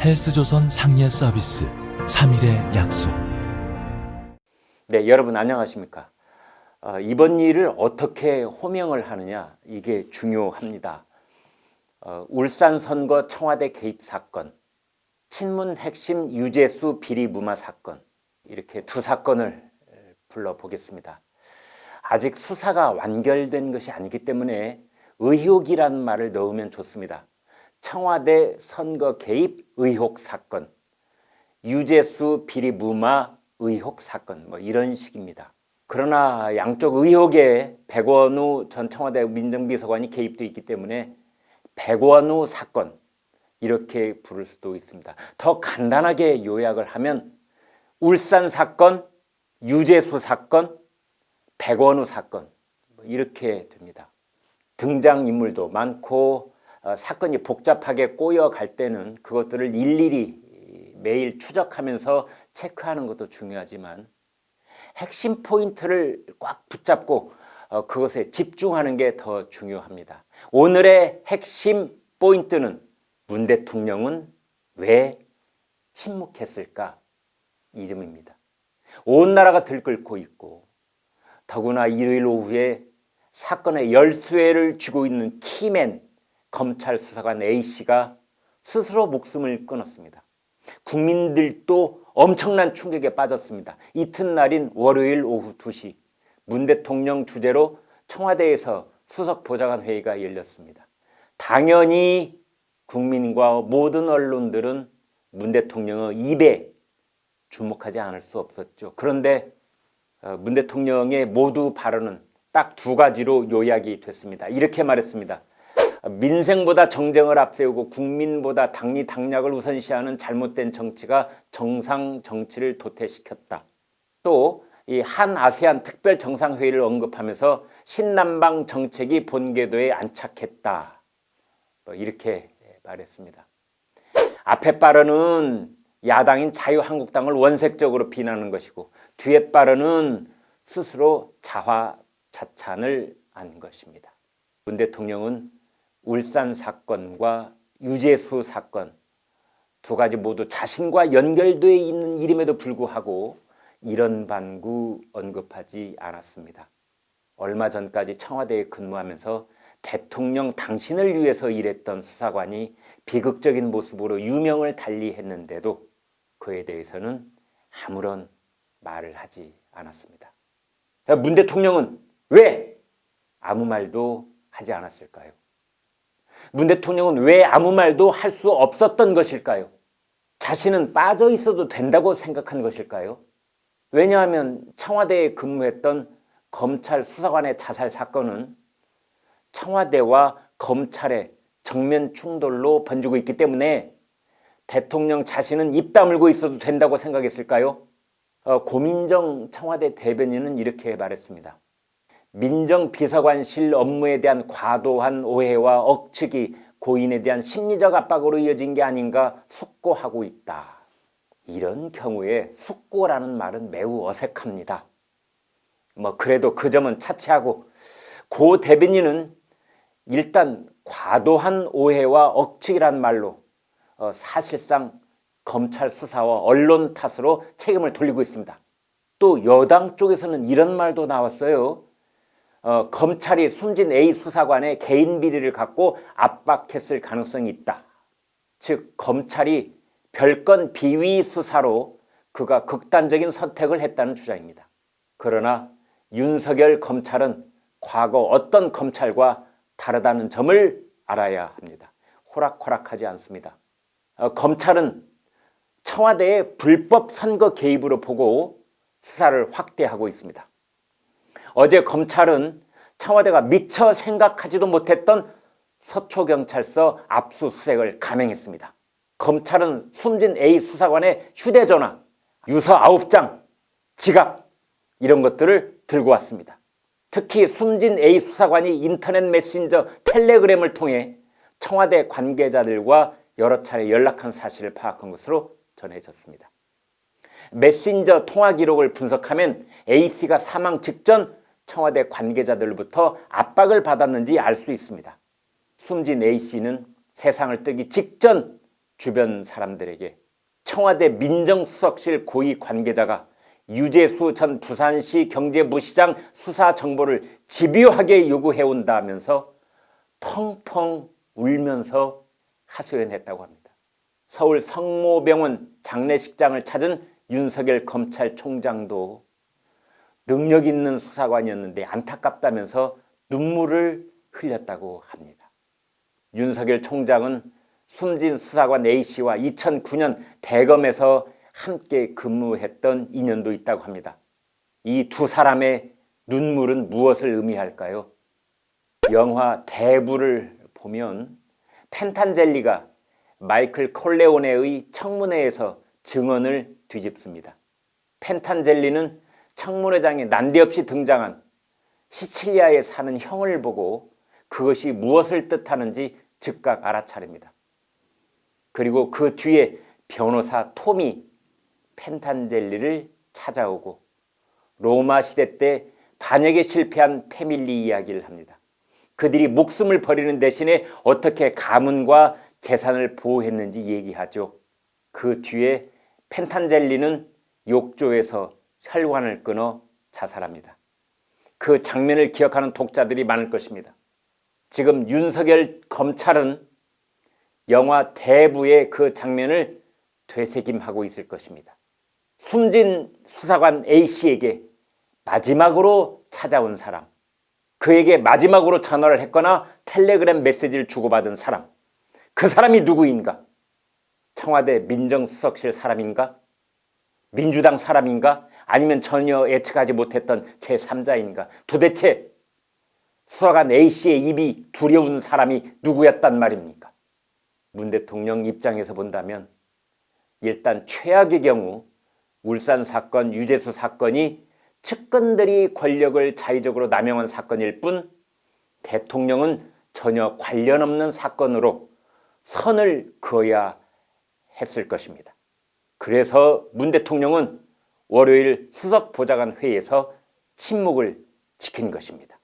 헬스조선 상례 서비스 3일의 약속. 네, 여러분 안녕하십니까? 이번 일을 어떻게 호명을 하느냐, 이게 중요합니다. 울산 선거 청와대 개입 사건, 친문 핵심 유재수 비리 무마 사건, 이렇게 두 사건을 불러보겠습니다. 아직 수사가 완결된 것이 아니기 때문에 의혹이라는 말을 넣으면 좋습니다. 청와대 선거 개입 의혹 사건, 유재수 비리 무마 의혹 사건, 뭐 이런 식입니다. 그러나 양쪽 의혹에 백원우 전 청와대 민정비서관이 개입되어 있기 때문에 백원우 사건, 이렇게 부를 수도 있습니다. 더 간단하게 요약을 하면 울산 사건, 유재수 사건, 백원우 사건, 이렇게 됩니다. 등장인물도 많고 사건이 복잡하게 꼬여갈 때는 그것들을 일일이 매일 추적하면서 체크하는 것도 중요하지만 핵심 포인트를 꽉 붙잡고 그것에 집중하는 게 더 중요합니다. 오늘의 핵심 포인트는 문 대통령은 왜 침묵했을까? 이 점입니다. 온 나라가 들끓고 있고 더구나 일요일 오후에 사건의 열쇠를 쥐고 있는 키맨 검찰 수사관 A씨가 스스로 목숨을 끊었습니다. 국민들도 엄청난 충격에 빠졌습니다. 이튿날인 월요일 오후 2시 문 대통령 주재로 청와대에서 수석 보좌관 회의가 열렸습니다. 당연히 국민과 모든 언론들은 문 대통령의 입에 주목하지 않을 수 없었죠. 그런데 문 대통령의 모두 발언은 딱 두 가지로 요약이 됐습니다. 이렇게 말했습니다. 민생보다 정쟁을 앞세우고 국민보다 당리 당략을 우선시하는 잘못된 정치가 정상 정치를 도태시켰다. 또 이 한 아세안 특별 정상회의를 언급하면서 신남방 정책이 본궤도에 안착했다. 이렇게 말했습니다. 앞에 발언은 야당인 자유한국당을 원색적으로 비난하는 것이고 뒤에 발언은 스스로 자화자찬을 한 것입니다. 문 대통령은 울산 사건과 유재수 사건 두 가지 모두 자신과 연결되어 있는 일임에도 불구하고 이런 반구 언급하지 않았습니다. 얼마 전까지 청와대에 근무하면서 대통령 당신을 위해서 일했던 수사관이 비극적인 모습으로 유명을 달리했는데도 그에 대해서는 아무런 말을 하지 않았습니다. 문 대통령은 왜 아무 말도 하지 않았을까요? 문 대통령은 왜 아무 말도 할 수 없었던 것일까요? 자신은 빠져 있어도 된다고 생각한 것일까요? 왜냐하면 청와대에 근무했던 검찰 수사관의 자살 사건은 청와대와 검찰의 정면 충돌로 번지고 있기 때문에 대통령 자신은 입 다물고 있어도 된다고 생각했을까요? 고민정 청와대 대변인은 이렇게 말했습니다. 민정비서관실 업무에 대한 과도한 오해와 억측이 고인에 대한 심리적 압박으로 이어진 게 아닌가 숙고하고 있다. 이런 경우에 숙고라는 말은 매우 어색합니다. 그래도 그 점은 차치하고 고 대변인은 일단 과도한 오해와 억측이란 말로 사실상 검찰 수사와 언론 탓으로 책임을 돌리고 있습니다. 또 여당 쪽에서는 이런 말도 나왔어요. 검찰이 숨진 A 수사관의 개인 비리를 갖고 압박했을 가능성이 있다. 즉 검찰이 별건 비위 수사로 그가 극단적인 선택을 했다는 주장입니다. 그러나 윤석열 검찰은 과거 어떤 검찰과 다르다는 점을 알아야 합니다. 호락호락하지 않습니다. 검찰은 청와대의 불법 선거 개입으로 보고 수사를 확대하고 있습니다. 어제 검찰은 청와대가 미처 생각하지도 못했던 서초경찰서 압수수색을 감행했습니다. 검찰은 숨진 A 수사관의 휴대전화, 유서 9장, 지갑 이런 것들을 들고 왔습니다. 특히 숨진 A 수사관이 인터넷 메신저 텔레그램을 통해 청와대 관계자들과 여러 차례 연락한 사실을 파악한 것으로 전해졌습니다. 메신저 통화 기록을 분석하면 A씨가 사망 직전 청와대 관계자들로부터 압박을 받았는지 알 수 있습니다. 숨진 A씨는 세상을 뜨기 직전 주변 사람들에게 청와대 민정수석실 고위 관계자가 유재수 전 부산시 경제부시장 수사 정보를 집요하게 요구해온다면서 펑펑 울면서 하소연했다고 합니다. 서울 성모병원 장례식장을 찾은 윤석열 검찰총장도 능력 있는 수사관이었는데 안타깝다면서 눈물을 흘렸다고 합니다. 윤석열 총장은 숨진 수사관 A씨와 2009년 대검에서 함께 근무했던 인연도 있다고 합니다. 이 두 사람의 눈물은 무엇을 의미할까요? 영화 대부를 보면 펜탄젤리가 마이클 콜레오네의 청문회에서 증언을 뒤집습니다. 펜탄젤리는 청문회장에 난데없이 등장한 시칠리아에 사는 형을 보고 그것이 무엇을 뜻하는지 즉각 알아차립니다. 그리고 그 뒤에 변호사 톰이 펜탄젤리를 찾아오고 로마 시대 때 반역에 실패한 패밀리 이야기를 합니다. 그들이 목숨을 버리는 대신에 어떻게 가문과 재산을 보호했는지 얘기하죠. 그 뒤에 펜탄젤리는 욕조에서 혈관을 끊어 자살합니다. 그 장면을 기억하는 독자들이 많을 것입니다. 지금 윤석열 검찰은 영화 대부의 그 장면을 되새김하고 있을 것입니다. 숨진 수사관 A씨에게 마지막으로 찾아온 사람, 그에게 마지막으로 전화를 했거나 텔레그램 메시지를 주고받은 사람, 그 사람이 누구인가? 청와대 민정수석실 사람인가? 민주당 사람인가? 아니면 전혀 예측하지 못했던 제3자인가? 도대체 수사관 A씨의 입이 두려운 사람이 누구였단 말입니까? 문 대통령 입장에서 본다면 일단 최악의 경우 울산 사건, 유재수 사건이 측근들이 권력을 자의적으로 남용한 사건일 뿐 대통령은 전혀 관련 없는 사건으로 선을 그어야 했을 것입니다. 그래서 문 대통령은 월요일 수석보좌관 회의에서 침묵을 지킨 것입니다.